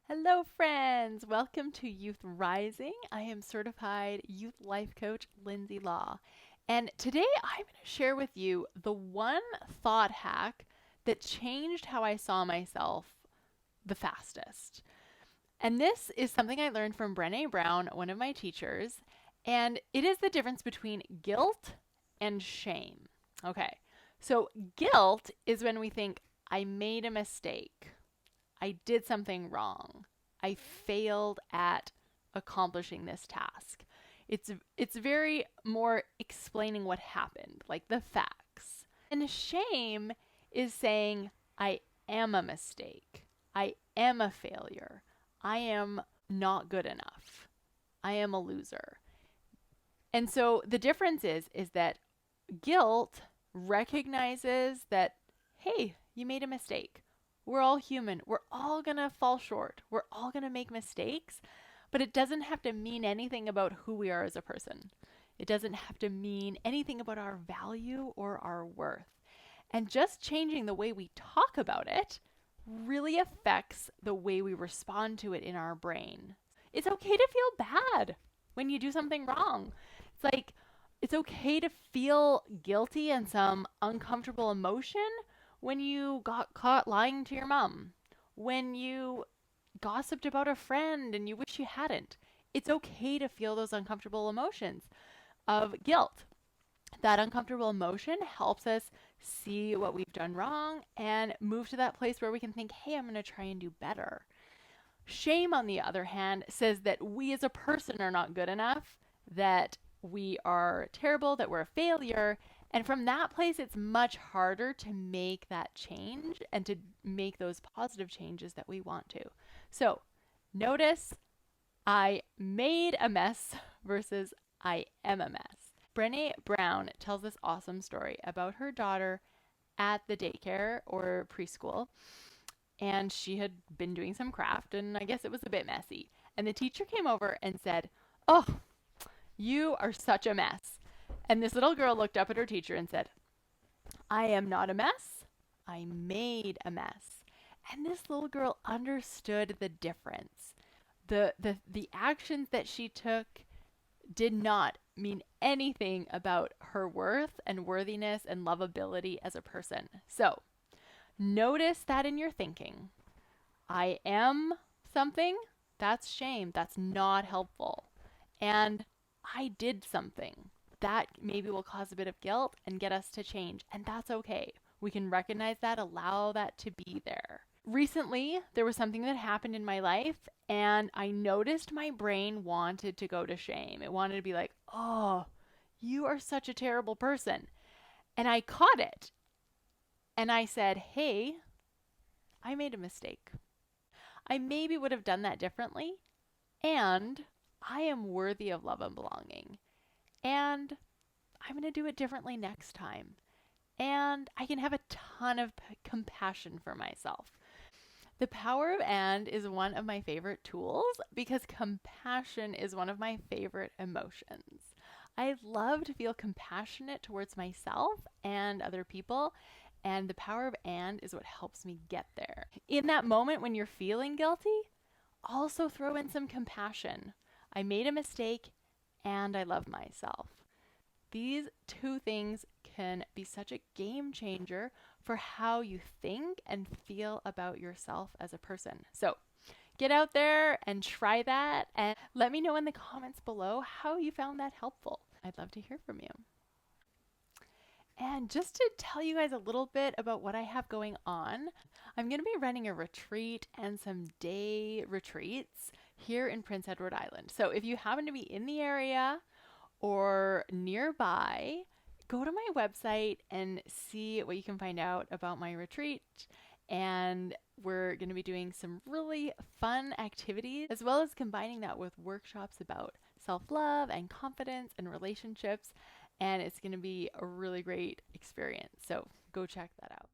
Hello, friends! Welcome to Youth Rising. I am certified youth life coach Lindsay Law. And today I'm going to share with you the one thought hack that changed how I saw myself the fastest. And this is something I learned from Brene Brown, one of my teachers. And it is the difference between guilt and shame. Okay, so guilt is when we think, I made a mistake. I did something wrong. I failed at accomplishing this task. It's very more explaining what happened, like the facts. And shame is saying I am a mistake. I am a failure. I am not good enough. I am a loser. And so the difference is that guilt recognizes that, hey, you made a mistake. We're all human. We're all going to fall short. We're all going to make mistakes, but it doesn't have to mean anything about who we are as a person. It doesn't have to mean anything about our value or our worth. And just changing the way we talk about it really affects the way we respond to it in our brain. It's okay to feel bad when you do something wrong. It's like, it's okay to feel guilty and some uncomfortable emotion when you got caught lying to your mom, when you gossiped about a friend and you wish you hadn't. It's okay to feel those uncomfortable emotions of guilt. That uncomfortable emotion helps us see what we've done wrong and move to that place where we can think, hey, I'm going to try and do better. Shame, on the other hand, says that we as a person are not good enough, that we are terrible, that we're a failure. And from that place, it's much harder to make that change and to make those positive changes that we want to. So notice I made a mess versus I am a mess. Brene Brown tells this awesome story about her daughter at the daycare or preschool. And she had been doing some craft, and I guess it was a bit messy. And the teacher came over and said, "Oh, you are such a mess." And this little girl looked up at her teacher and said, "I am not a mess. I made a mess." And this little girl understood the difference. The actions that she took did not mean anything about her worth and worthiness and lovability as a person. So notice that in your thinking. I am something, that's shame. That's not helpful. And I did something. That maybe will cause a bit of guilt and get us to change. And that's okay. We can recognize that, allow that to be there. Recently, there was something that happened in my life, and I noticed my brain wanted to go to shame. It wanted to be like, oh, you are such a terrible person. And I caught it. And I said, hey, I made a mistake. I maybe would have done that differently. And I am worthy of love and belonging. And I'm going to do it differently next time. And I can have a ton of compassion for myself. The power of and is one of my favorite tools because compassion is one of my favorite emotions. I love to feel compassionate towards myself and other people, and the power of and is what helps me get there. In that moment when you're feeling guilty, also throw in some compassion. I made a mistake and I love myself. These two things can be such a game changer for how you think and feel about yourself as a person. So get out there and try that and let me know in the comments below how you found that helpful. I'd love to hear from you. And just to tell you guys a little bit about what I have going on, I'm going to be running a retreat and some day retreats here in Prince Edward Island. So if you happen to be in the area or nearby, go to my website and see what you can find out about my retreat. And we're going to be doing some really fun activities, as well as combining that with workshops about self-love and confidence and relationships. And it's going to be a really great experience. So go check that out.